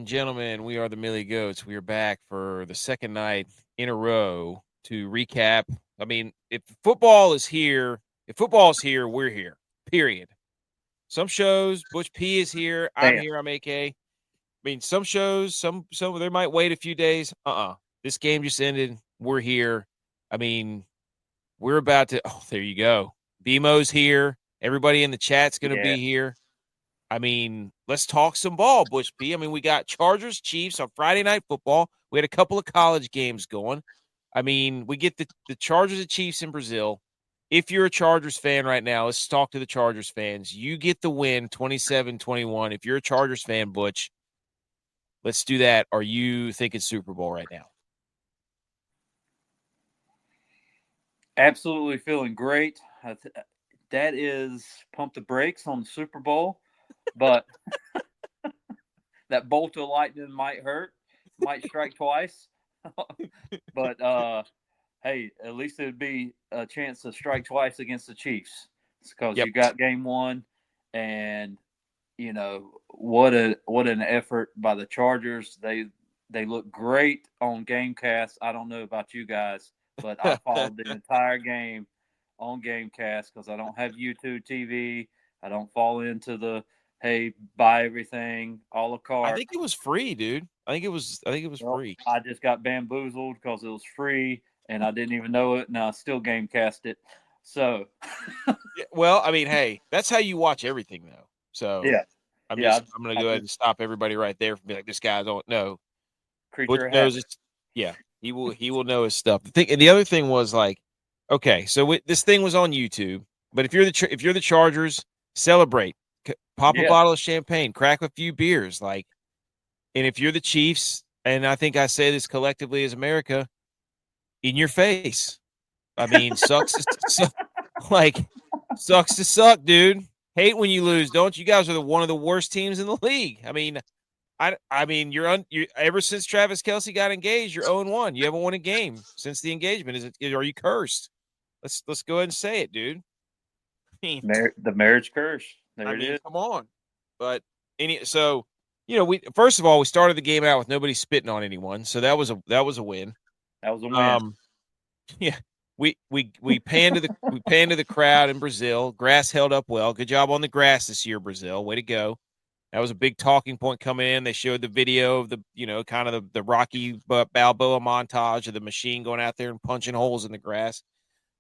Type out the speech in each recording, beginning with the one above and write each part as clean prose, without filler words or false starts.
and gentlemen, we are the Millie Goats. We are back for the second night in a row to recap. I mean, if football is here, we're here. Period. Some shows, Butch P is here. I'm Damn. here. I'm AK. I mean, some shows, some they might wait a few days. This game just ended. We're here. I mean, we're about to. Oh, there you go. BMO's here. Everybody in the chat's going to be here. I mean, let's talk some ball, Butch P. I mean, we got Chargers, Chiefs on Friday Night Football. We had a couple of college games going. I mean, we get the Chargers and Chiefs in Brazil. If you're a Chargers fan right now, let's talk to the Chargers fans. You get the win 27-21. If you're a Chargers fan, Butch, let's do that. Are you thinking Super Bowl right now? Absolutely feeling great. That is pump the brakes on the Super Bowl, but that bolt of lightning might hurt, might strike twice. But hey, at least it'd be a chance to strike twice against the Chiefs because Yep. you got game one, and what an effort by the Chargers. They look great on GameCast. I don't know about you guys, but I followed the entire game on GameCast because I don't have YouTube TV. I don't fall into the hey, buy everything a la I carte. think it was free, dude. I think it was Well, free. I just got bamboozled because it was free and I didn't even know it, and I still GameCast it. So, Yeah, well, I mean, hey, that's how you watch everything, though. So yeah, I'm yeah, going to go ahead and stop everybody right there from being like, this guy don't know. Butch creature of knows habit. it's yeah. He will know his stuff. The other thing was like, okay, so this thing was on YouTube, but if you're the Chargers, celebrate, pop a Yeah, bottle of champagne, crack a few beers, like, and if you're the Chiefs, and I think I say this collectively as America, in your face. I mean, like sucks to suck, dude. Hate when you lose, don't you? Guys are one of the worst teams in the league. I mean, I mean, you ever since Travis Kelce got engaged, you're 0-1. You haven't won a game since the engagement. Are you cursed? Let's go ahead and say it, dude. I mean, the marriage curse. There it is. come on. But so we first of all we started the game out with nobody spitting on anyone, so that was a win. That was a win. Yeah, we panned to the crowd in Brazil. Grass held up well. Good job on the grass this year, Brazil. Way to go. That was a big talking point coming in. They showed the video of the, kind of the Rocky Balboa montage of the machine going out there and punching holes in the grass.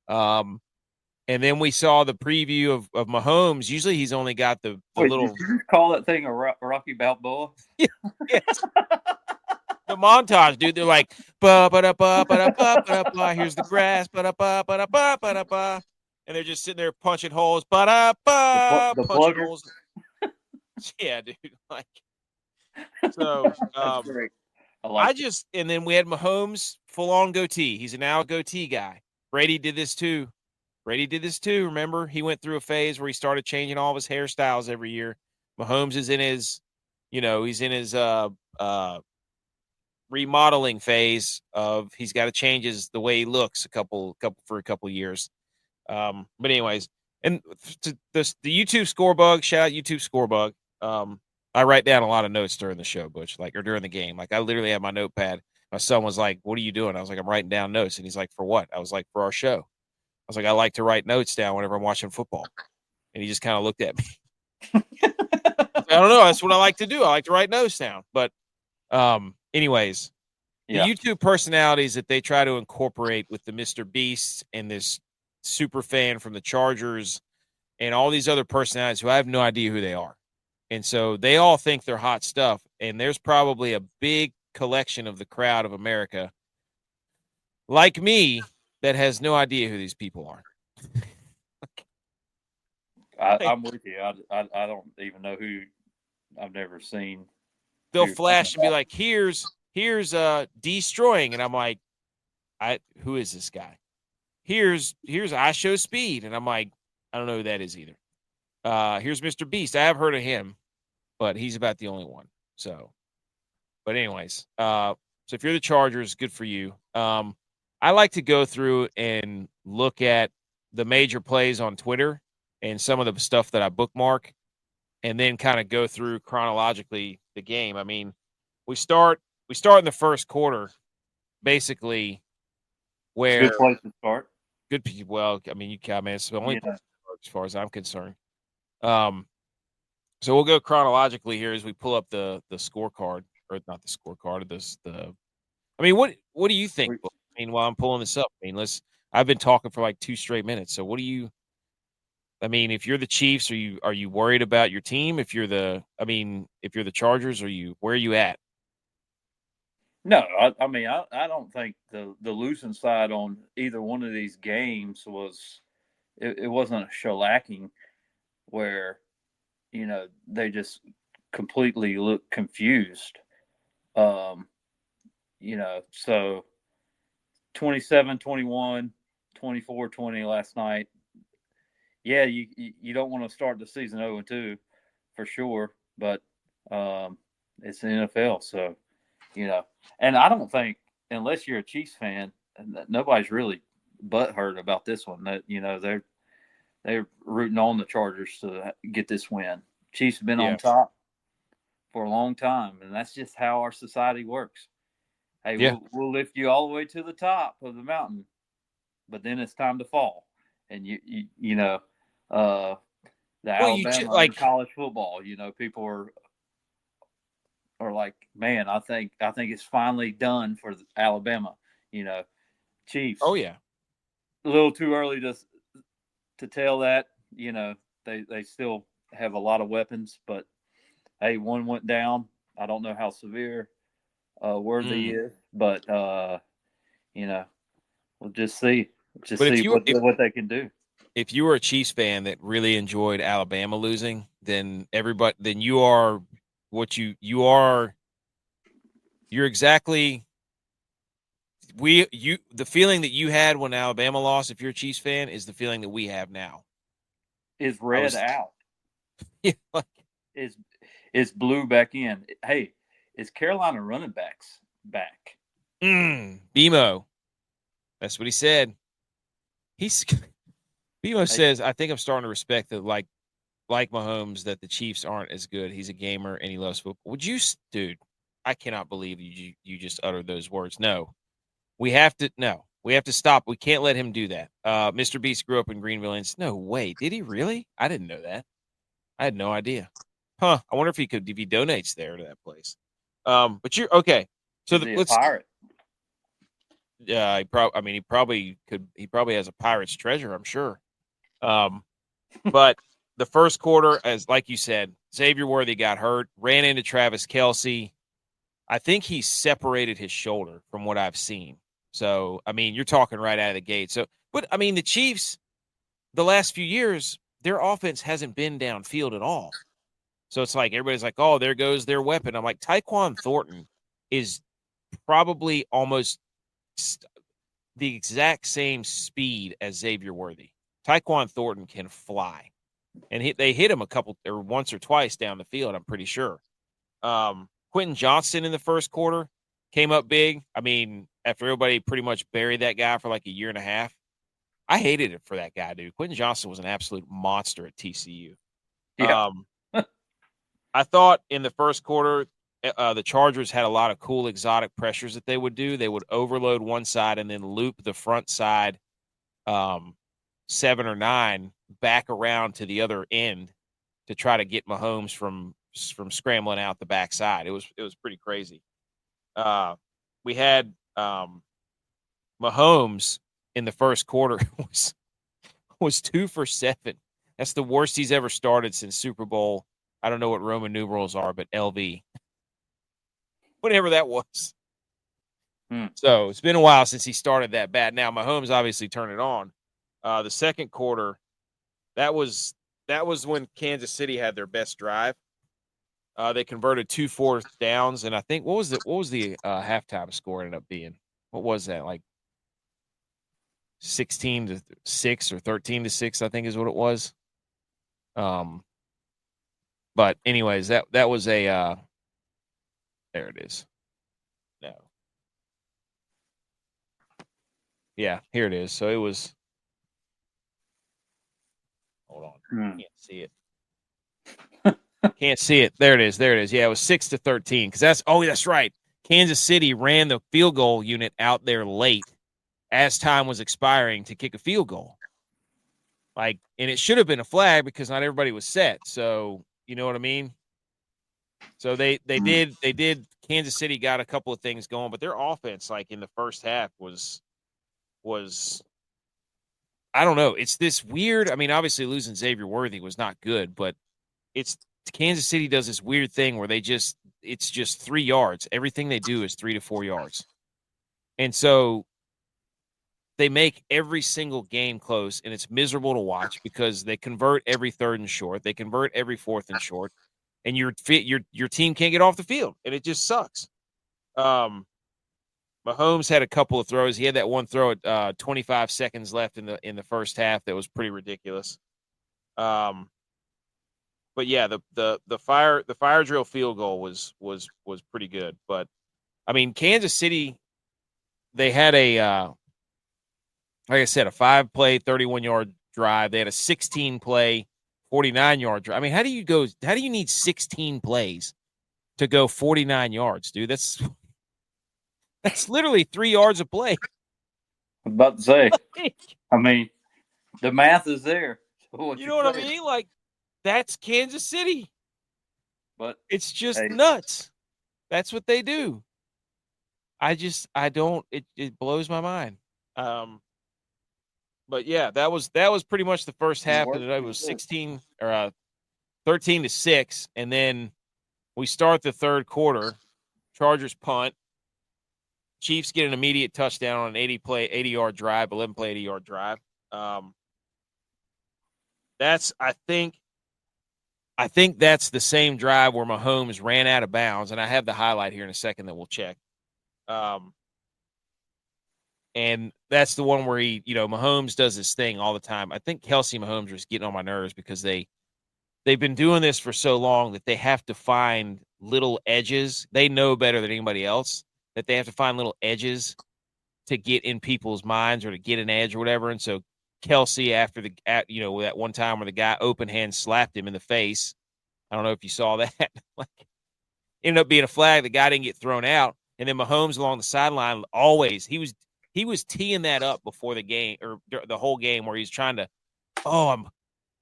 And then we saw the preview of Mahomes. Usually he's only got the Wait, little. did you call that thing a Rocky Balboa? Yes. The montage, dude. They're like, ba ba da ba ba da ba ba da ba. Here's the grass, ba da ba ba da ba ba da ba. And they're just sitting there punching holes, ba da ba, The punching plugger? holes. Yeah, dude. Like, so That's great. I like it. and then we had Mahomes full on goatee. He's now a goatee guy. Brady did this too. Remember, he went through a phase where he started changing all of his hairstyles every year. Mahomes is in his, he's in his remodeling phase of he's got to change the way he looks for a couple years. But anyways, and the YouTube scorebug, shout out YouTube scorebug. I write down a lot of notes during the show, Butch, or during the game. Like I literally have my notepad. My son was like, "What are you doing?" I was like, "I'm writing down notes." And he's like, "For what?" I was like, "For our show." I was like, "I like to write notes down whenever I'm watching football." And he just kind of looked at me. I don't know. That's what I like to do. I like to write notes down. But anyways, the YouTube personalities that they try to incorporate with the Mr. Beast and this super fan from the Chargers and all these other personalities who I have no idea who they are. And so they all think they're hot stuff. And there's probably a big collection of the crowd of America, like me, that has no idea who these people are. I'm with you. I don't even know who. I've never seen. They'll flash and be like, here's destroying. And I'm like, who is this guy? Here's I Show Speed. And I'm like, I don't know who that is either. Here's Mr. Beast. I have heard of him, but he's about the only one. So, but anyways, so if you're the Chargers, good for you. I like to go through and look at the major plays on Twitter and some of the stuff that I bookmark, and then kind of go through chronologically the game. I mean, we start in the first quarter, basically, It's a where good place to start. good people. Well, I mean, you can, man. It's the only place Yeah. to start as far as I'm concerned. So we'll go chronologically here as we pull up the scorecard, or not the scorecard, the. I mean, what do you think? I mean, while I'm pulling this up, I mean, I've been talking for like 2 straight minutes. So what do you? I mean, if you're the Chiefs, are you worried about your team? If you're if you're the Chargers, where are you at? No, I mean, I don't think the losing side on either one of these games it wasn't a shellacking where they just completely looked confused. Um, so 27-21, 24-20 last night. Yeah, you don't want to start the season 0-2 for sure, but it's the NFL, so and I don't think unless you're a Chiefs fan, nobody's really butthurt about this one. That they're rooting on the Chargers to get this win. Chiefs have been on Yeah, top for a long time, and that's just how our society works. Hey, yeah. we'll lift you all the way to the top of the mountain, but then it's time to fall. And uh, the Well, you Alabama and like college football. People are like, man, I think it's finally done for Alabama. You know, oh Chiefs. yeah. A little too early to tell that. They still have a lot of weapons, but hey, one went down. I don't know how severe Worthy Mm. is, but you know, we'll just see. Just But see what they can do. if you were a Chiefs fan that really enjoyed Alabama losing, then you are you're exactly the feeling that you had when Alabama lost, if you're a Chiefs fan, is the feeling that we have now. Is I red was out? yeah, like, Is blue back in? Hey, is Carolina running backs back? BMO. That's what he said. He's BMO Hey, says, I think I'm starting to respect that like Mahomes, that the Chiefs aren't as good. He's a gamer and he loves football. Dude, I cannot believe you just uttered those words. No. We have to stop. We can't let him do that. Mr. Beast grew up in Greenville, and no way. Did he really? I didn't know that. I had no idea. Huh. I wonder if he donates there to that place. But you're okay. So is he a let's pirate? he probably could. He probably has a pirate's treasure, I'm sure. Um, but the first quarter, as like you said, Xavier Worthy got hurt, ran into Travis Kelce. I think he separated his shoulder from what I've seen. So, I mean, you're talking right out of the gate. So, but I mean, the Chiefs, the last few years, their offense hasn't been downfield at all. So it's like everybody's like, oh, there goes their weapon. I'm like, Tyquan Thornton is probably almost the exact same speed as Xavier Worthy. Tyquan Thornton can fly. And they hit him once or twice down the field, I'm pretty sure. Quentin Johnston in the first quarter came up big. I mean, after everybody pretty much buried that guy for like a year and a half, I hated it for that guy, dude. Quentin Johnston was an absolute monster at TCU. Yeah, I thought in the first quarter, the Chargers had a lot of cool exotic pressures that they would do. They would overload one side and then loop the front side, 7 or 9, back around to the other end to try to get Mahomes from scrambling out the backside. It was pretty crazy. We had Mahomes in the first quarter was 2 for 7. That's the worst he's ever started since Super Bowl. I don't know what Roman numerals are, but LV, whatever that was. So it's been a while since he started that bad. Now Mahomes obviously turned it on. The second quarter, that was when Kansas City had their best drive. They converted 2 fourth downs, and I think what was the halftime score ended up being? What was that, like 16-6 or 13-6? I think is what it was. But anyways, that was a there it is. No, yeah, here it is. So it was. Hold on, can't see it. Can't see it. There it is. There it is. Yeah, it was 6-13 because that's right. Kansas City ran the field goal unit out there late as time was expiring to kick a field goal. And it should have been a flag because not everybody was set. So, you know what I mean? So they did Kansas City got a couple of things going, but their offense, in the first half, was I don't know. It's this weird. I mean, obviously losing Xavier Worthy was not good, but it's Kansas City does this weird thing where it's just 3 yards. Everything they do is 3 to 4 yards. And so they make every single game close, and it's miserable to watch because they convert every 3rd and short. They convert every 4th and short, and your team can't get off the field, and it just sucks. Mahomes had a couple of throws. He had that one throw at 25 seconds left in the first half that was pretty ridiculous. But yeah, the fire drill field goal was pretty good. But I mean, Kansas City, they had like I said, a 5-play, 31-yard drive. They had a 16-play, 49-yard drive. I mean, how do you need 16 plays to go 49 yards, dude? That's literally 3 yards a play. I'm about to say. I mean, the math is there. You know what I mean? That's Kansas City. But it's just nuts. That's what they do. It blows my mind. But yeah, that was pretty much the first half, and it was 13-6, and then we start the third quarter. Chargers punt. Chiefs get an immediate touchdown on an 80-yard drive, 11-play 80-yard drive. I think that's the same drive where Mahomes ran out of bounds, and I have the highlight here in a second that we'll check. And that's the one where Mahomes does this thing all the time. I think Kelsey Mahomes was getting on my nerves because they've been doing this for so long that they have to find little edges. They know better than anybody else that they have to find little edges to get in people's minds or to get an edge or whatever. And so Kelsey, after that one time where the guy open hand slapped him in the face, I don't know if you saw that, ended up being a flag. The guy didn't get thrown out. And then Mahomes along the sideline, always, he was teeing that up before the game or the whole game where he's trying to, I'm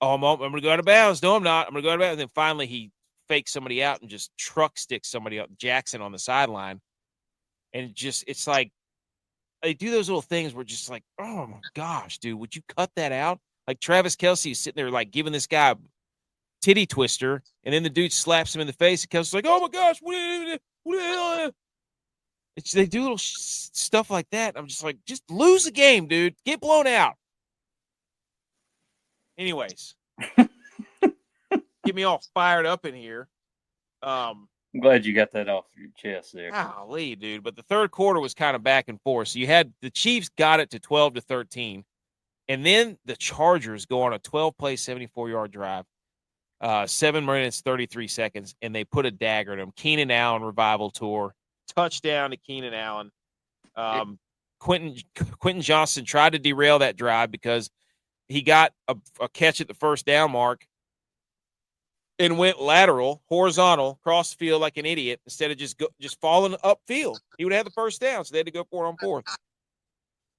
going to go out of bounds. No, I'm not. I'm going to go out of bounds. And then finally he fakes somebody out and just truck sticks somebody up, Jackson, on the sideline. And it's like they do those little things where just like, oh my gosh, dude, would you cut that out? Like Travis Kelce is sitting there like giving this guy a titty twister, and then the dude slaps him in the face, and Kelsey's like, oh my gosh, what the hell? They do little stuff like that. I'm just like, just lose the game, dude. Get blown out. Anyways, get me all fired up in here. I'm glad you got that off your chest there. Golly, dude. But the third quarter was kind of back and forth. So you had the Chiefs got it to 12-13. And then the Chargers go on a 12-play, 74-yard drive, 7 minutes, 33 seconds, and they put a dagger in them. Keenan Allen revival tour, touchdown to Keenan Allen. Quentin Johnson tried to derail that drive because he got a catch at the first down mark and went lateral, horizontal, across the field like an idiot instead of just falling upfield. He would have the first down, so they had to go 4-on-4.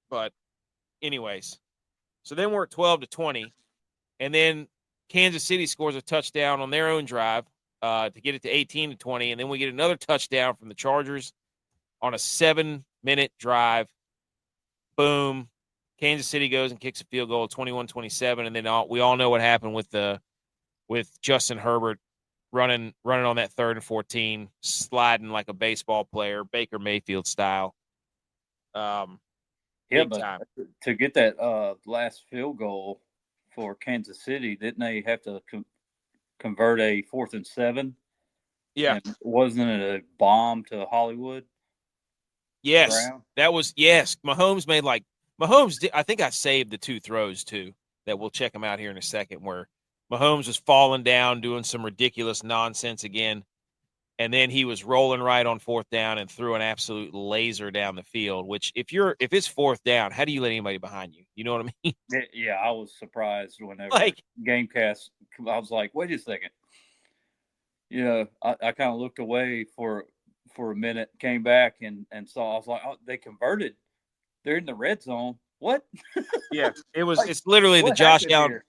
But anyways, so then we're at 12-20, and then Kansas City scores a touchdown on their own drive to get it to 18-20, and then we get another touchdown from the Chargers on a 7-minute drive. Boom. Kansas City goes and kicks a field goal at 21-27, and then we all know what happened with Justin Herbert running on that 3rd and 14, sliding like a baseball player, Baker Mayfield style. Yeah, but time. To get that last field goal for Kansas City, didn't they have to convert a 4th and 7? Yeah. And wasn't it a bomb to Hollywood? Yes. That was, yes. Mahomes I think I saved the 2 throws too, that we'll check them out here in a second, where Mahomes was falling down, doing some ridiculous nonsense again. And then he was rolling right on 4th down and threw an absolute laser down the field, which if it's 4th down, how do you let anybody behind you? You know what I mean? Yeah, I was surprised whenever Gamecast, I was like, wait a second. I kind of looked away for a minute, came back and saw. I was like, oh, they converted. They're in the red zone. What? Yeah, Like, it's literally the what Josh happened Allen. here?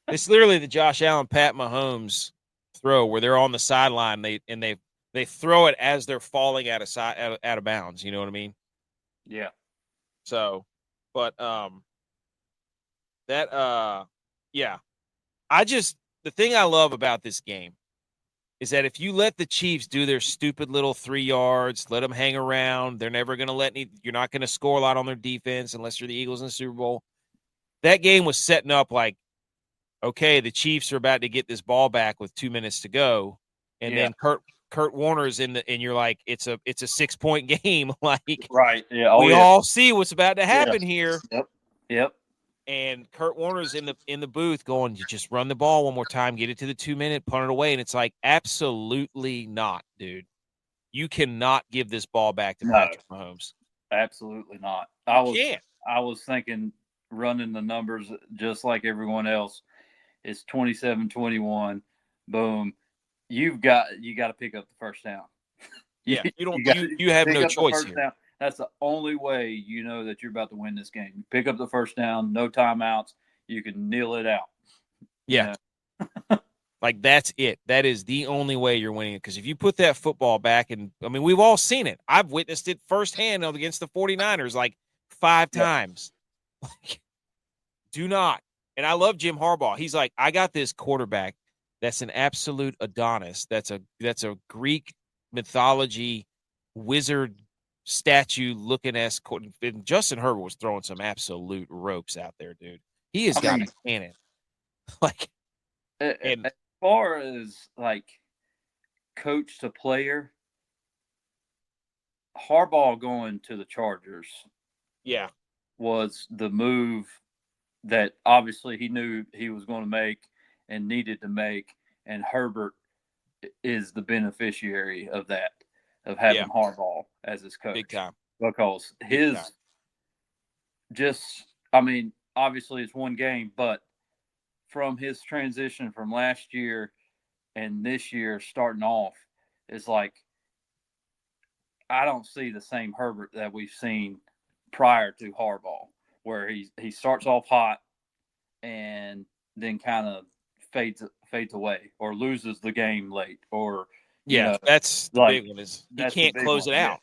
It's literally the Josh Allen Pat Mahomes throw where they're on the sideline. They throw it as they're falling out of bounds. You know what I mean? Yeah. So, but yeah. The thing I love about this game is that if you let the Chiefs do their stupid little 3 yards, let them hang around, they're never going to you're not going to score a lot on their defense unless you're the Eagles in the Super Bowl. That game was setting up like, okay, the Chiefs are about to get this ball back with 2 minutes to go. And then Kurt Warner's and you're like, it's a 6-point game. Like, right. Yeah. Oh, we yeah. all see what's about to happen here. Yep. And Kurt Warner's in the booth going, you just run the ball one more time, get it to the 2-minute, punt it away. And it's like, absolutely not, dude. You cannot give this ball back to Patrick Mahomes. Absolutely not. I was thinking, running the numbers just like everyone else. It's 27-21. Boom. You got to pick up the first down. Yeah, you have no choice here. Down. That's the only way you know that you're about to win this game. You pick up the first down, no timeouts. You can kneel it out. Yeah. Like, that's it. That is the only way you're winning it. Because if you put that football back, and I mean, we've all seen it. I've witnessed it firsthand against the 49ers like 5 times. Like, do not. And I love Jim Harbaugh. He's like, I got this quarterback that's an absolute Adonis. That's a Greek mythology wizard statue looking as Justin Herbert was throwing some absolute ropes out there, dude. He has got a cannon. Like, and as far as like coach to player, Harbaugh going to the Chargers, was the move that obviously he knew he was going to make and needed to make, and Herbert is the beneficiary of that, of having Harbaugh as his coach. Big time. Because obviously it's one game, but from his transition from last year and this year starting off, it's like, I don't see the same Herbert that we've seen prior to Harbaugh, where he starts off hot and then kind of fades away or loses the game late, or that's the big one, is he can't close it out.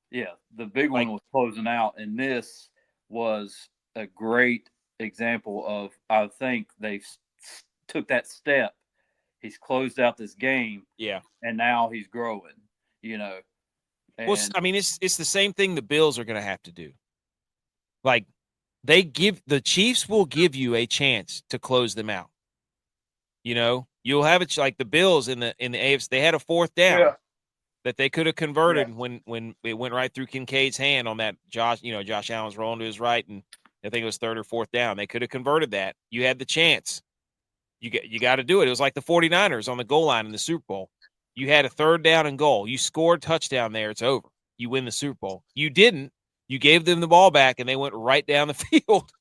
Yeah, the big one was closing out, and this was a great example of, I think they took that step. He's closed out this game, and now he's growing. Well, I mean, it's the same thing the Bills are going to have to do. Like, the Chiefs will give you a chance to close them out. You'll have it like the Bills in the AFC. They had a 4th down that they could have converted when it went right through Kincaid's hand on that Josh Allen's rolling to his right, and I think it was 3rd or 4th down. They could have converted that. You had the chance. You got to do it. It was like the 49ers on the goal line in the Super Bowl. You had a 3rd down and goal. You scored touchdown there. It's over. You win the Super Bowl. You didn't. You gave them the ball back, and they went right down the field.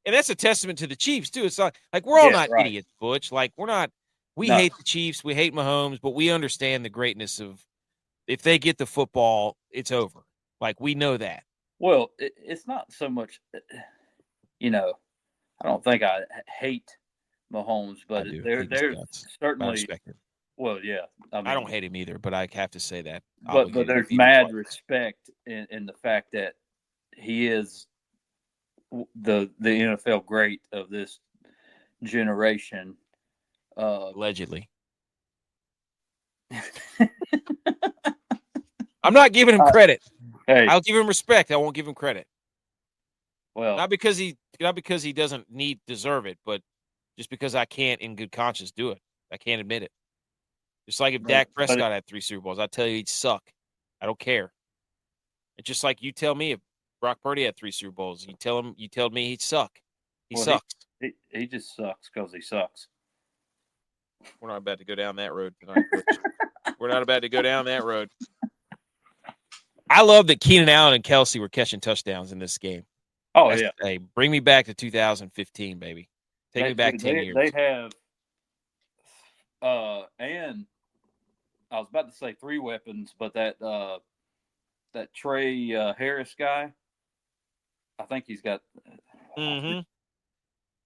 And that's a testament to the Chiefs, too. It's like we're all not idiots, Butch. Like, we're not – we hate the Chiefs. We hate Mahomes, but we understand the greatness of – if they get the football, it's over. Like, we know that. Well, it's not so much I don't think I hate Mahomes, but they're certainly – well, yeah. I don't hate him either, but I have to say that. But there's mad respect in the fact that he is the NFL great of this generation. Allegedly. I'm not giving him credit. Hey, I'll give him respect. I won't give him credit. Well, not because he doesn't deserve it, but just because I can't in good conscience do it. I can't admit it. Just like if Dak Prescott had 3 Super Bowls, I'd tell you he'd suck. I don't care. It's just like you tell me if Brock Purdy had 3 Super Bowls, you told me he'd suck. He sucks. He just sucks because he sucks. We're not about to go down that road tonight. We're not about to go down that road. I love that Keenan Allen and Kelsey were catching touchdowns in this game. Oh, yeah. Hey, bring me back to 2015, baby. Take me back 10 years. They have And I was about to say 3 weapons, but that Trey Harris guy, I think he's got. Mm-hmm.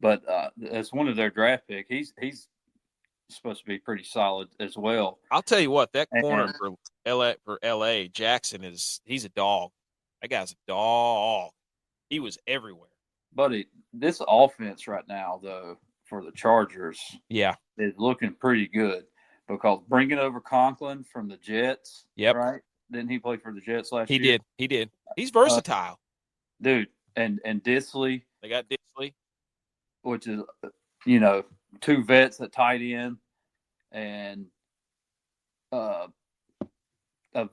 But as one of their draft pick, he's supposed to be pretty solid as well. I'll tell you what, that corner And, for LA, Jackson he's a dog. That guy's a dog. He was everywhere. buddy, this offense right now, though, for the Chargers, Yeah. is looking pretty good because bringing over Conklin from the Jets, Yep. right? Didn't he play for the Jets last He year? He did. He's versatile. Dude, and Disley. They got Disley. Which is, 2 vets at tight end and a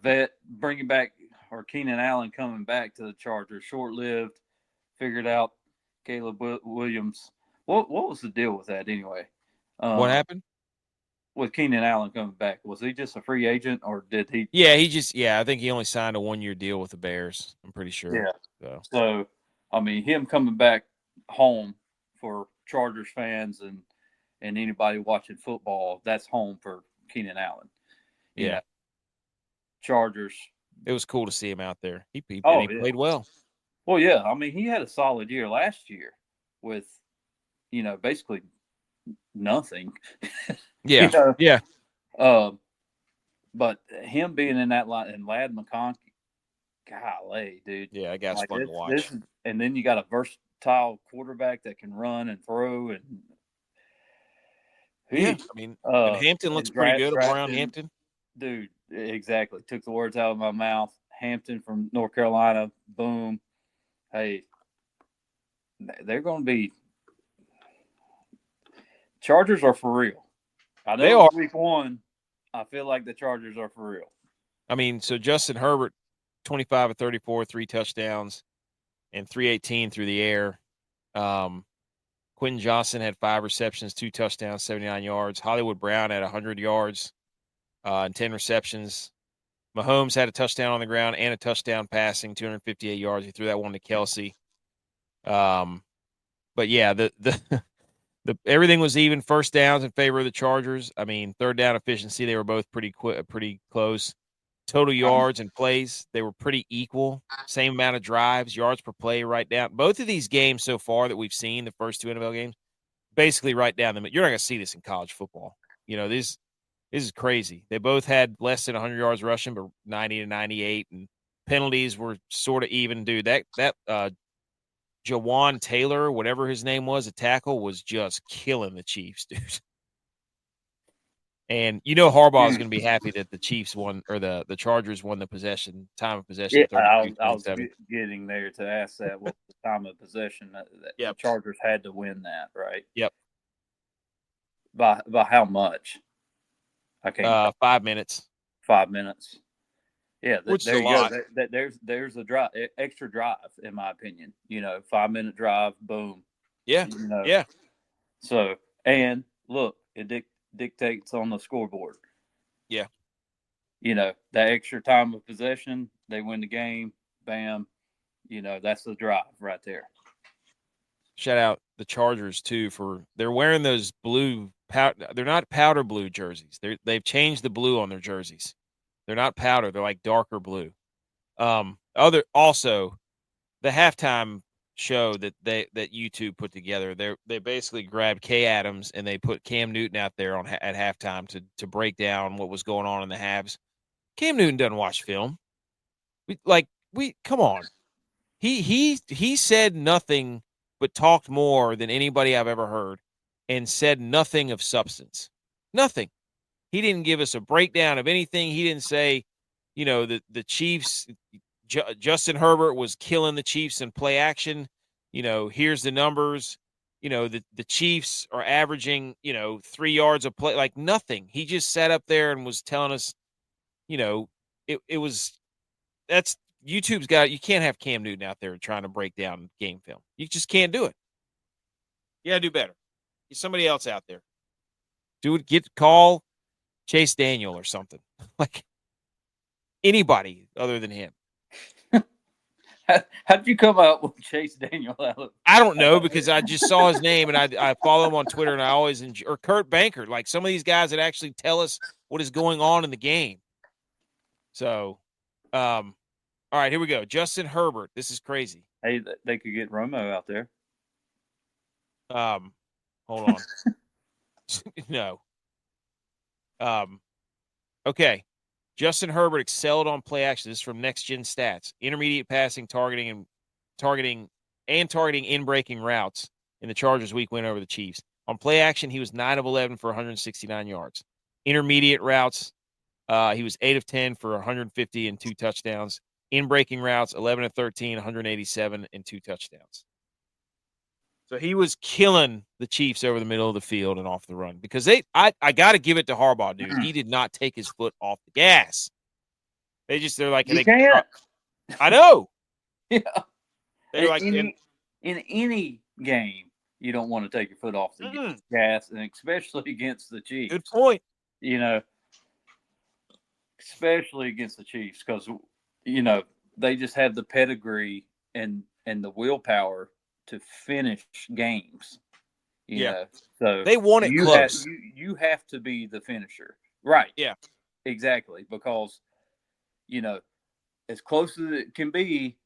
vet bringing back, or Keenan Allen coming back to the Chargers, short-lived, figured out Caleb Williams. What was the deal with that anyway? What happened? With Keenan Allen coming back? Was he just a free agent, or did he? Yeah, I think he only signed a 1-year deal with the Bears. I'm pretty sure. Yeah. So, I mean, him coming back home for Chargers fans and anybody watching football, that's home for Keenan Allen. You know, Chargers. It was cool to see him out there. He played well. Well, yeah. I mean, he had a solid year last year with, basically nothing. Yeah. Yeah. But him being in that line and Ladd McConkey, golly, dude. Yeah, I guess fun to watch. And then you got a versatile quarterback that can run and throw and. Yeah, I mean, and Hampton looks pretty good around Hampton. Dude, exactly. Took the words out of my mouth. Hampton from North Carolina, boom. Hey, they're going to be – Chargers are for real. I know they are. Week 1, I feel like the Chargers are for real. I mean, so Justin Herbert, 25 of 34, 3 touchdowns, and 318 through the air. Quentin Johnson had 5 receptions, 2 touchdowns, 79 yards. Hollywood Brown had 100 yards and 10 receptions. Mahomes had a touchdown on the ground and a touchdown passing, 258 yards. He threw that one to Kelsey. But yeah, the everything was even. First downs in favor of the Chargers. I mean, third down efficiency, they were both pretty close. Total yards and plays, they were pretty equal. Same amount of drives, yards per play, right down. Both of these games so far that we've seen, the first 2 NFL games, basically right down the middle. You're not going to see this in college football. This is crazy. They both had less than 100 yards rushing, but 90 to 98, and penalties were sort of even. Dude, that Jawan Taylor, whatever his name was, a tackle, was just killing the Chiefs, dude. And Harbaugh is going to be happy that the Chiefs won, or the Chargers won the time of possession. Yeah, I was getting there to ask that. What the time of possession? The Chargers had to win that, right? Yep. By how much? I can't. 5 minutes. 5 minutes. Yeah, which there is a you lot. Go. There's a drive, extra drive, in my opinion. 5-minute drive, boom. Yeah. Yeah. So, and look, it dictates on the scoreboard. Yeah. That extra time of possession, they win the game, bam. That's the drive right there. Shout out the Chargers too they're wearing those blue they're not powder blue jerseys. They've changed the blue on their jerseys. They're not powder, they're like darker blue. Also the halftime show that YouTube put together, they basically grabbed Kay Adams and they put Cam Newton out there at halftime to break down what was going on in the halves. Cam Newton doesn't watch film. Come on. He said nothing but talked more than anybody I've ever heard and said nothing of substance. Nothing. He didn't give us a breakdown of anything. He didn't say, the Chiefs, Justin Herbert was killing the Chiefs in play action. Here's the numbers. The Chiefs are averaging, 3 yards a play, like nothing. He just sat up there and was telling us, that's YouTube's got, you can't have Cam Newton out there trying to break down game film. You just can't do it. You got to do better. Get somebody else out there. Call Chase Daniel or something. Like anybody other than him. How did you come up with Chase Daniel? I don't know, because I just saw his name and I follow him on Twitter, and I always enjoy, or Kurt Banker, like some of these guys that actually tell us what is going on in the game. So, all right, here we go. Justin Herbert. This is crazy. Hey, they could get Romo out there. Hold on. No. Okay. Justin Herbert excelled on play action. This is from Next Gen Stats. Intermediate passing, targeting in breaking routes in the Chargers' week win over the Chiefs. On play action, he was 9 of 11 for 169 yards. Intermediate routes, he was 8 of 10 for 150 and 2 touchdowns. In breaking routes, 11 of 13, 187 and 2 touchdowns. So he was killing the Chiefs over the middle of the field and off the run, because I got to give it to Harbaugh, dude. He did not take his foot off the gas. They're like, you can't. I know. Yeah. They're like, in any game, you don't want to take your foot off the gas, and especially against the Chiefs. Good point. You know, especially against the Chiefs, because they just have the pedigree and the willpower to finish games. You know, so they want it close. You have to be the finisher, right? Yeah, exactly. Because as close as it can be,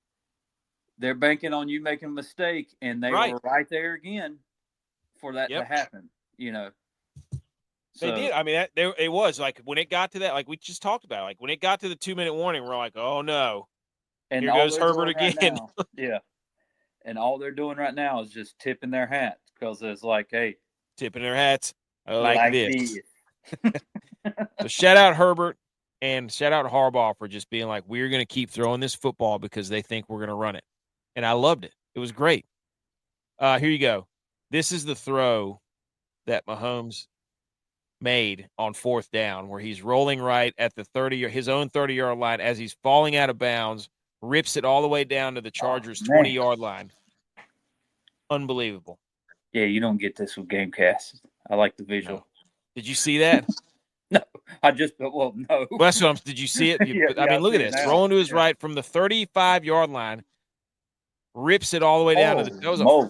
they're banking on you making a mistake, and they were right there again for that to happen. They did. I mean, it was like when it got to that, like we just talked about, like when it got to the 2-minute warning, we're like, oh no, and here goes Herbert again. Yeah. And all they're doing right now is just tipping their hat, because it's like, hey. Tipping their hats like this. So shout out Herbert and shout out Harbaugh for just being like, we're going to keep throwing this football because they think we're going to run it. And I loved it. It was great. Here you go. This is the throw that Mahomes made on 4th down, where he's rolling right at the 30 his own 30-yard line as he's falling out of bounds. Rips it all the way down to the Chargers' 20-yard line. Unbelievable. Yeah, you don't get this with Gamecast. I like the visual. No. Did you see that? No, no. Well, that's what did you see it? I mean, look at this. Rolling to his right from the 35-yard line. Rips it all the way down to the. That was a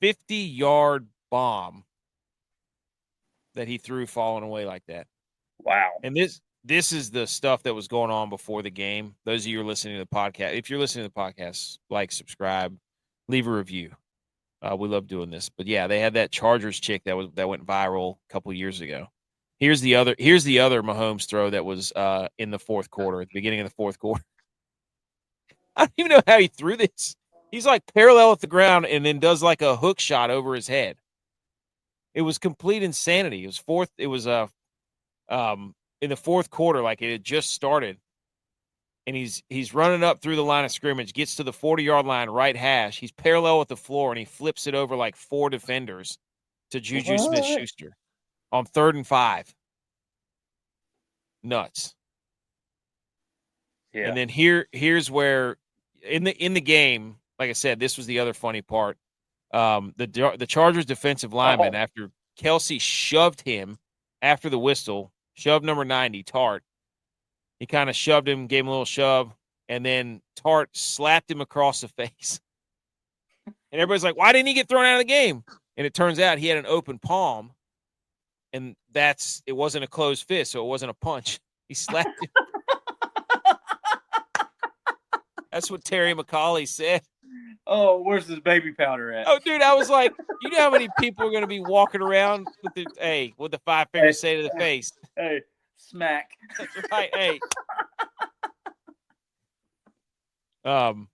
50-yard bomb that he threw falling away like that. Wow. And this is the stuff that was going on before the game. Those of you who are listening to the podcast, if you're listening to the podcast, like, subscribe, leave a review. We love doing this. But yeah, they had that Chargers chick that went viral a couple years ago. Here's the other Mahomes throw that was in the 4th quarter, at the beginning of the 4th quarter. I don't even know how he threw this. He's like parallel at the ground and then does like a hook shot over his head. It was complete insanity. It was in the 4th quarter, like it had just started. And he's running up through the line of scrimmage, gets to the 40-yard line, right hash. He's parallel with the floor, and he flips it over like 4 defenders to Juju Smith-Schuster on 3rd and 5. Nuts. Yeah. And then here's where in the game, like I said, this was the other funny part. The Chargers defensive lineman, after Kelsey shoved him after the whistle, shoved number 90, Tart. He kind of shoved him, gave him a little shove, and then Tart slapped him across the face. And everybody's like, why didn't he get thrown out of the game? And it turns out he had an open palm, and it wasn't a closed fist, so it wasn't a punch. He slapped him. That's what Terry McCauley said. Oh, where's this baby powder at? Oh, dude, I was like, you know how many people are going to be walking around with the 5 fingers say to the face? Hey, smack. That's right. Hey. And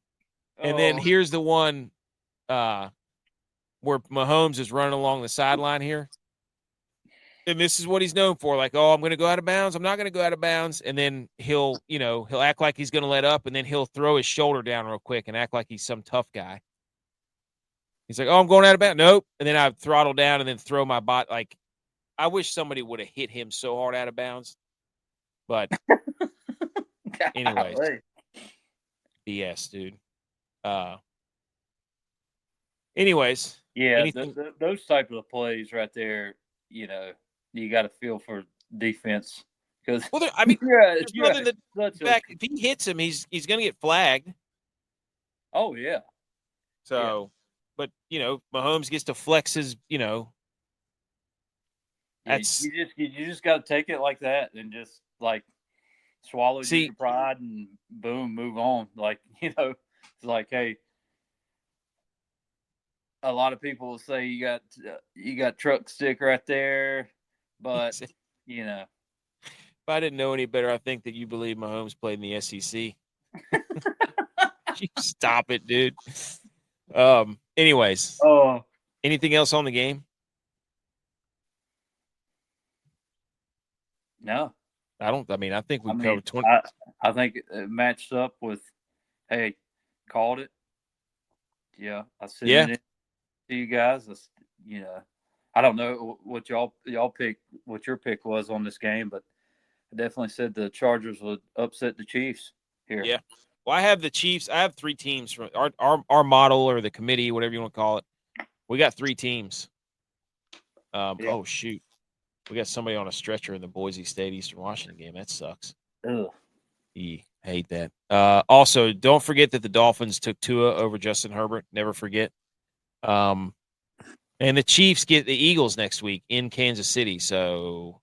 then here's the one where Mahomes is running along the sideline here. And this is what he's known for. Like, oh, I'm going to go out of bounds. I'm not going to go out of bounds. And then he'll act like he's going to let up, and then he'll throw his shoulder down real quick and act like he's some tough guy. He's like, oh, I'm going out of bounds. Nope. And then I throttle down and then throw my bot. Like, I wish somebody would have hit him so hard out of bounds. But anyways, BS, dude. Anyways. Yeah, those type of plays right there, you got to feel for defense. Because there's nothing that if he hits him, he's going to get flagged. Oh yeah. So, but Mahomes gets to flex his. Yeah, That's you just got to take it like that and just like swallow see. your pride and boom, move on. Like it's like, hey, a lot of people will say you got truck stick right there, but If you know, I didn't know any better, I think that you believe Mahomes played in the SEC. You stop it, dude. Anyways, oh anything else on the game? no, I mean, I think I we mean, covered 20. I think it matched up with, hey, called it. Yeah, I sent Yeah. it in to you guys. You know, I don't know what y'all pick, what your pick was on this game, but I definitely said the Chargers would upset the Chiefs here. Yeah. Well, I have the Chiefs. I have 3 teams from our model or the committee, whatever you want to call it. We got 3 teams. Yeah. Oh shoot. We got somebody on a stretcher in the Boise State Eastern Washington game. That sucks. Ugh. Hate that. Also, don't forget that the Dolphins took Tua over Justin Herbert. Never forget. And the Chiefs get the Eagles next week in Kansas City. So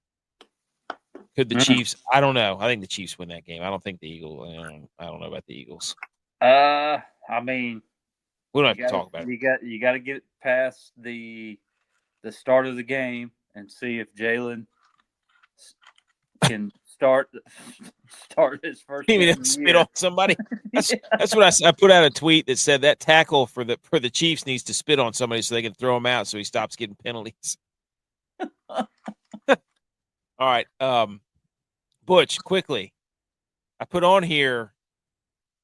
could the Mm. Chiefs? I don't know. I think the Chiefs win that game. I don't think the Eagles. I don't know about the Eagles. I mean, We don't have to talk about it. you got to get past the start of the game and see if Jalen can start his first Even game if of the spit on year. somebody. That's Yeah. that's what I put out a tweet that said that tackle for the Chiefs needs to spit on somebody so they can throw him out so he stops getting penalties. All right, Butch, quickly. I put on here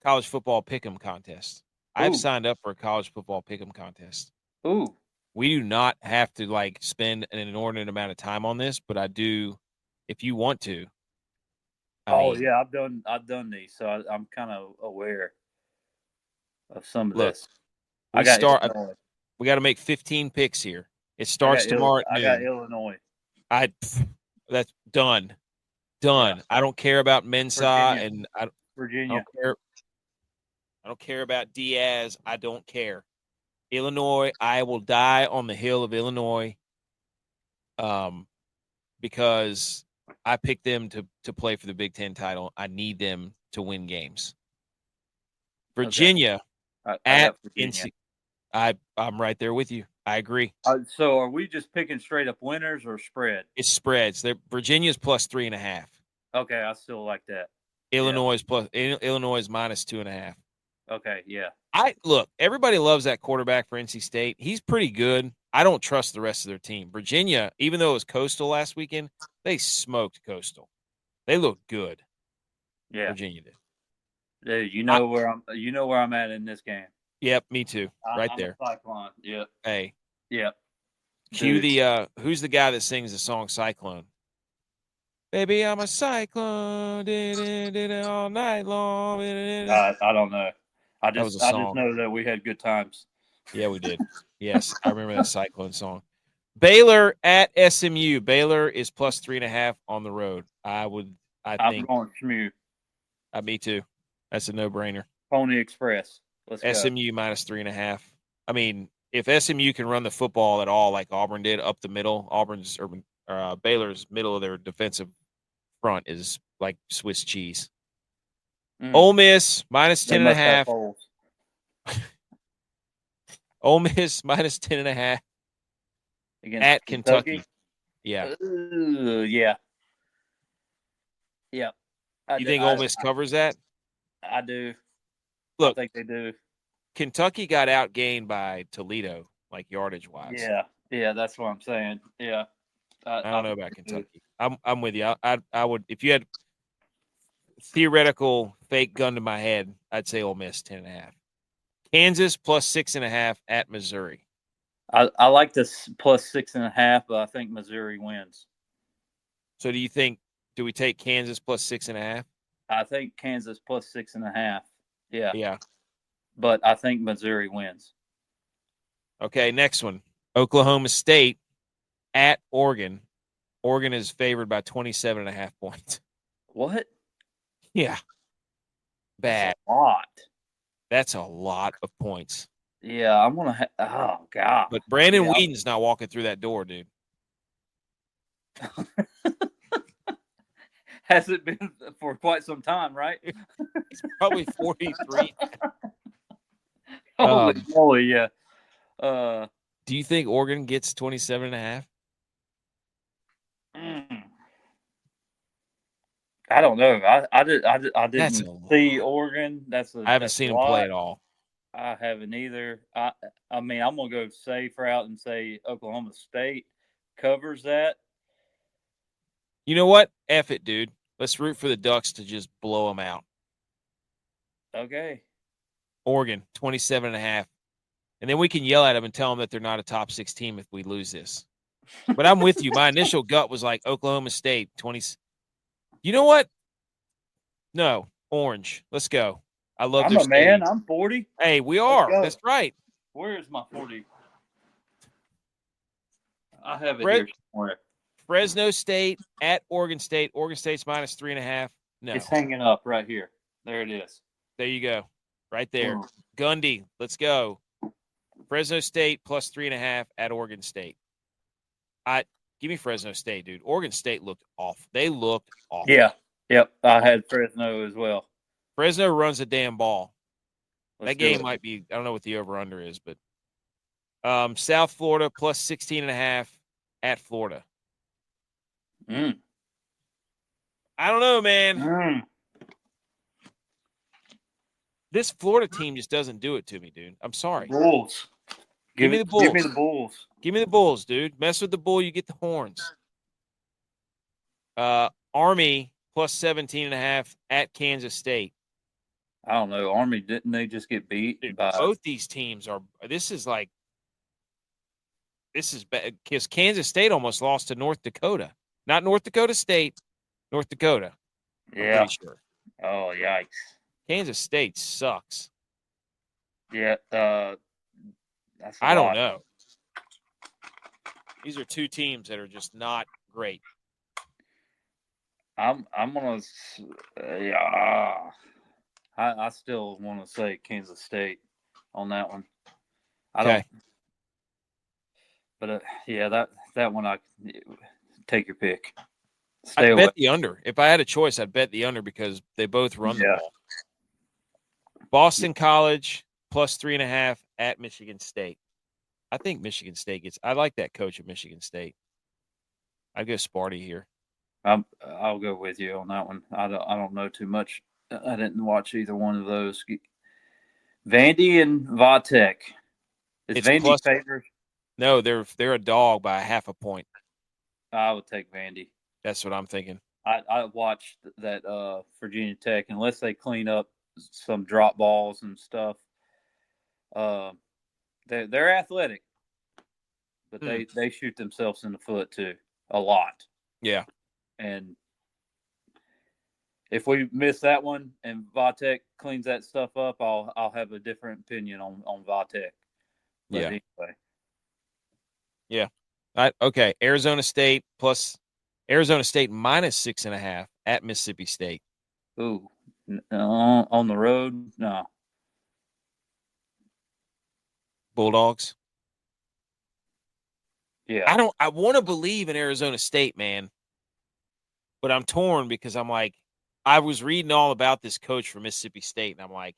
college football pick'em contest. I've Ooh, signed up for a college football pick'em contest. ooh. We do not have to spend an inordinate amount of time on this, but I do if you want to. I Oh mean, yeah, I've done these, so I'm kind of aware of some of look, this. I we got start Illinois. we got to make 15 picks here. It starts tomorrow at I got noon. Illinois. I That's done. Yeah, Done. I don't care about Mensah Virginia, and I Virginia. don't care. I don't care about Diaz. I don't care. Illinois, I will die on the hill of Illinois. Um, because I picked them to play for the Big Ten title. I need them to win games. Okay, Virginia I at got Virginia. NC. I'm right there with you. I agree. So are we just picking straight up winners or spread? It spreads. Virginia's plus 3.5. Okay, I still like that. Yeah. Illinois is minus 2.5. Okay. Yeah. I look, everybody loves that quarterback for NC State. He's pretty good. I don't trust the rest of their team. Virginia, even though it was Coastal last weekend, they smoked Coastal. They looked good. Yeah. Virginia did. Dude, I, you know where I'm at in this game. yep, me too. Right I'm a there. Cyclone. Yep. Hey, Yep. cue Dude. the who's the guy that sings the song Cyclone? Baby, I'm a cyclone, did it all night long. I don't know. That was a I just song. know that we had good times. Yeah, we did. Yes, I remember that Cyclone song. Baylor at SMU. Baylor is plus 3.5 on the road. I I'm think. going Shmoo. Me too. That's a no-brainer. Pony Express. Let's go. SMU minus 3.5. I mean, if SMU can run the football at all, like Auburn did up the middle, Baylor's middle of their defensive front is like Swiss cheese. Mm, Ole Miss minus they 10.5. holes. Ole Miss minus 10.5 Against at Kentucky. Kentucky. Yeah. Yeah. Yeah. You think Ole Miss covers that? I do. I Look, think they do. Kentucky got outgained by Toledo, like yardage wise. Yeah. Yeah. That's what I'm saying. Yeah. I don't I know think about they do. Kentucky. I'm with you. I would if you had theoretical fake gun to my head, I'd say Ole Miss 10.5. Kansas plus 6.5 at Missouri. I like this plus 6.5, but I think Missouri wins. So do we take Kansas plus 6.5? I think Kansas plus 6.5. Yeah. Yeah. But I think Missouri wins. Okay, next one. Oklahoma State at Oregon. Oregon is favored by 27.5 points. What? Yeah. Bad. That's a lot. That's a lot of points. Yeah, I'm gonna. Oh God! But Brandon Yeah. Whedon's not walking through that door, dude. Has it been for quite some time, right? He's probably 43. Holy moly! Yeah. Do you think Oregon gets 27.5? Mm, I don't know. I didn't see Oregon. I haven't That's a seen him play lot. at all. I haven't either. I mean, I'm gonna go safe route and say Oklahoma State covers that. You know what? F it, dude. Let's root for the Ducks to just blow them out. Okay. Oregon, 27.5. And then we can yell at them and tell them that they're not a top 6 team if we lose this. But I'm with you. My initial gut was like Oklahoma State, 20. You know what? No, Orange. Let's go. I love I'm their a man. stadium. I'm 40. Hey, we Let's are. go. That's right. Where is my 40? I have it here somewhere. Fresno State at Oregon State. Oregon State's minus 3.5. No. It's hanging up right here. There it is. There you go. Right there. Boom. Gundy, let's go. Fresno State plus 3.5 at Oregon State. Give me Fresno State, dude. Oregon State looked off. They looked off. Yeah. Yep. I had Fresno as well. Fresno runs a damn ball. Let's that game might be, I don't know what the over-under is, but South Florida plus 16.5 at Florida. I don't know, man. This Florida team just doesn't do it to me, dude. I'm sorry. Bulls. Give me the Bulls. Give me the Bulls. Give me the Bulls, dude. Mess with the bull, you get the horns. Army plus 17.5 at Kansas State. I don't know. Army, didn't they just get beat? Dude, by... Both these teams are – this is bad because Kansas State almost lost to North Dakota. Not North Dakota State, North Dakota. Yeah. I'm pretty sure. Oh, yikes. Kansas State sucks. Yeah. That's I don't know. These are two teams that are just not great. I'm gonna yeah. I still want to say Kansas State on that one. I don't. But yeah, that one I take your pick. I'd bet the under. If I had a choice, I'd bet the under because they both run the ball. Boston College plus 3.5 at Michigan State. I think Michigan State gets. I like that coach at Michigan State. I'd go Sparty here. I'll go with you on that one. I don't know too much. I didn't watch either one of those. Vandy and Vatek. Is Vandy favored? No, they're a dog by 0.5 point. I would take Vandy. That's what I'm thinking. I watched that Virginia Tech, unless they clean up some drop balls and stuff. They're athletic, but they shoot themselves in the foot too a lot. Yeah. And if we miss that one and Vatek cleans that stuff up, I'll have a different opinion on Vatek. But yeah. Anyway. Yeah. Okay. Arizona State minus 6.5 at Mississippi State. Ooh. On the road? No. Bulldogs? Yeah. I want to believe in Arizona State, man. But I'm torn because I'm like, I was reading all about this coach from Mississippi State, and I'm like,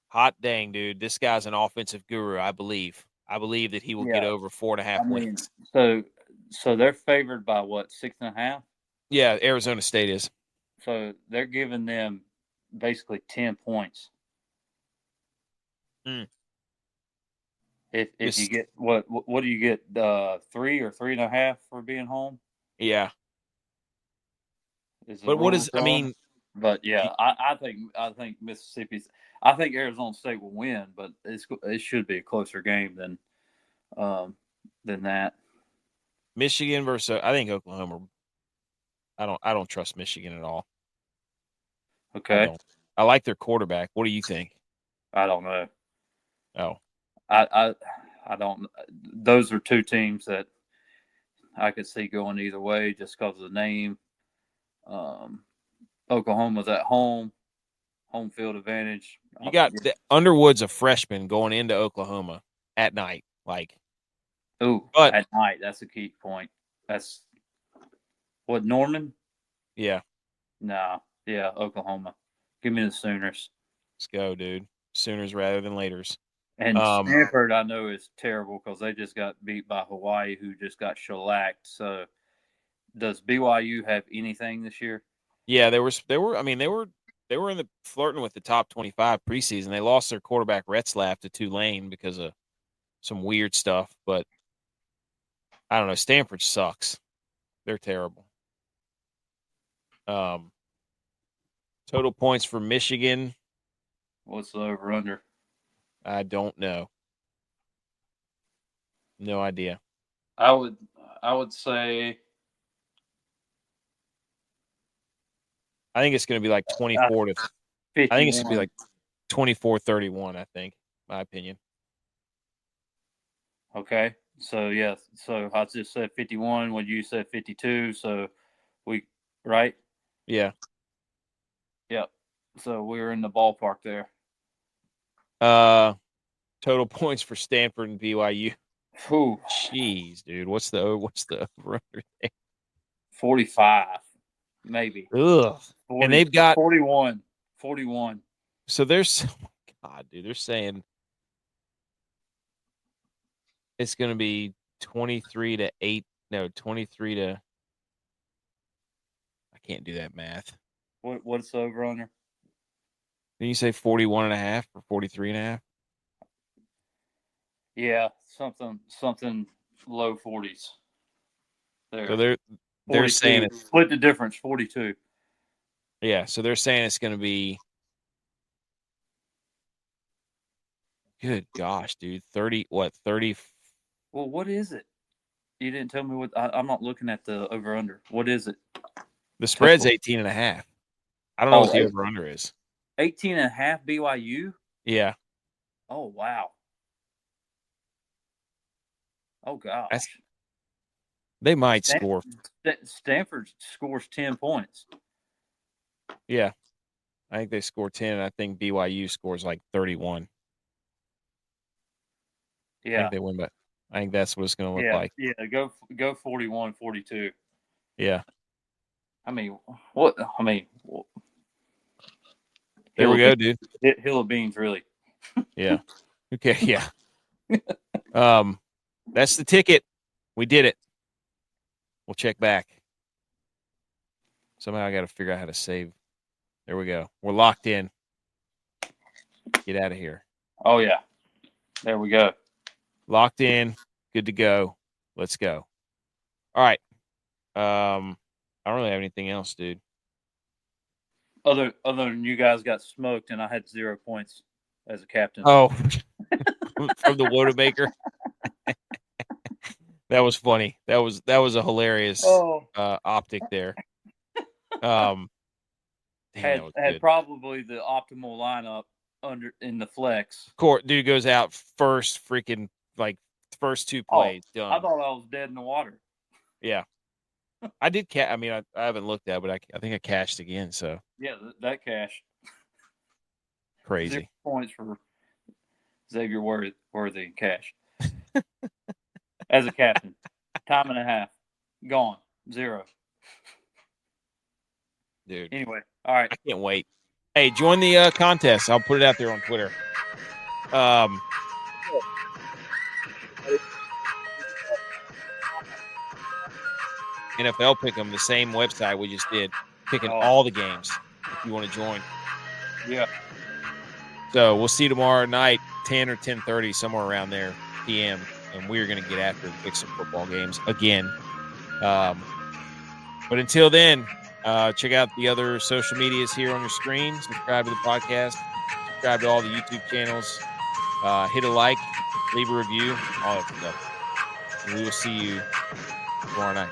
hot dang, dude, this guy's an offensive guru, I believe. I believe that he will get over 4.5 wins. So they're favored by what, 6.5? Yeah, Arizona State is. So they're giving them basically 10 points. If you get what do you get? 3 or 3.5 for being home? Yeah. But what is? I mean, but yeah, I think Mississippi's. I think Arizona State will win, but it should be a closer game than that. Michigan versus I think Oklahoma. I don't trust Michigan at all. Okay. I like their quarterback. What do you think? I don't know. Oh. I don't. Those are two teams that I could see going either way just because of the name. Oklahoma's at home. home field advantage. You got the Underwood's a freshman going into Oklahoma at night. Like, at night. That's a key point. That's what, Norman? Yeah. Nah. Yeah, Oklahoma. Give me the Sooners. Let's go, dude. Sooners rather than laters. And Stanford, I know, is terrible because they just got beat by Hawaii, who just got shellacked. So, does BYU have anything this year? Yeah, they were in the flirting with the top 25 preseason. They lost their quarterback Retzlaff to Tulane because of some weird stuff, but I don't know. Stanford sucks. They're terrible. Total points for Michigan. What's the over under? I don't know. No idea. I would say I think it's going to be like 24 to 51. I think it's going to be like 24-31, I think, my opinion. Okay. So, yeah. So, I just said 51 when you said 52. So, right? Yeah. Yep. So, we were in the ballpark there. Total points for Stanford and BYU. Ooh. Jeez, dude. What's the over under there? 45, maybe. Ugh. 40, and they've got 41. So there's, oh God, dude, they're saying it's going to be 23-8. No, 23 to. I can't do that math. What's the over under? Didn't you say 41.5 or 43.5? Yeah, something low 40s. There. So they're saying it's split the difference, 42. Yeah, so they're saying it's going to be. Good gosh, dude. 30. What, 30? Well, what is it? You didn't tell me what. I'm not looking at the over under. What is it? The spread's 18.5. I don't know what the over under is. 18.5 BYU? Yeah. Oh, wow. Oh, gosh. They might score. Stanford scores 10 points. Yeah. I think they score 10, and I think BYU scores like 31. Yeah. I think they win, but I think that's what it's going to look like. Yeah, go 41, 42. Yeah. I mean, what? There we go, dude. Hill of beans, really. Yeah. Okay, yeah. That's the ticket. We did it. We'll check back. Somehow I got to figure out how to save. There we go. We're locked in. Get out of here. Oh, yeah. There we go. Locked in. Good to go. Let's go. All right. I don't really have anything else, dude. Other than you guys got smoked and I had 0 points as a captain. Oh, from the Wodamaker. That was funny. That was a hilarious optic there. Had probably the optimal lineup in the flex. Court dude goes out first, freaking like first two plays done. I thought I was dead in the water. Yeah, I did. I haven't looked at it, but I think I cashed again. So yeah, that cash. Crazy 0 points for Xavier Worthy in cash. As a captain, time and a half gone, 0. Dude. Anyway, all right. I can't wait. Hey, join the contest. I'll put it out there on Twitter. NFL Pick'em, the same website we just did, picking all the games if you want to join. Yeah. So we'll see you tomorrow night, 10 or 10:30, somewhere around there, p.m., and we're going to get after and pick some football games again. But until then, check out the other social medias here on your screen. Subscribe to the podcast. Subscribe to all the YouTube channels. Hit a like, leave a review, all that stuff. And we will see you tomorrow night.